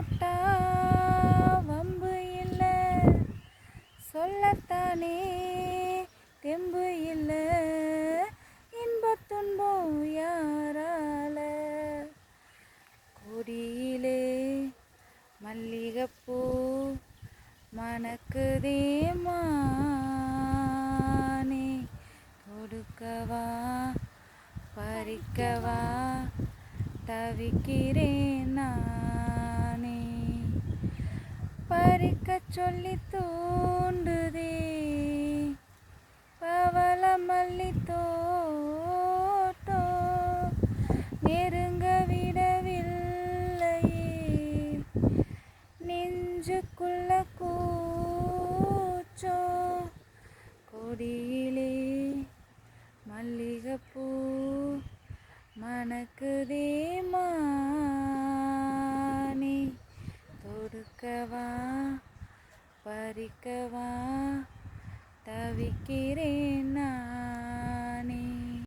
விட்டா வம்பு இல்லை, சொல்லத்தானே தெம்பு இல்லை, இன்பத் துன்பம் யாரால. கொடியிலே மல்லிகைப்பூ மணக்குதே மானே, கொடுக்கவா பறிக்கவா தவிக்கிறேன் நானே. பறிக்கச் சொல்லி தூண்டுதே பவள மல்லி தோட்டம், நெருங்க விடவில்லையே நெஞ்சுக்குள்ள கூச்சம். கொடியிலே மல்லிகைப்பூ மணக்குதே மானே, தொடுக்கவா பறிக்கவா தவிக்கிறேன் நான்.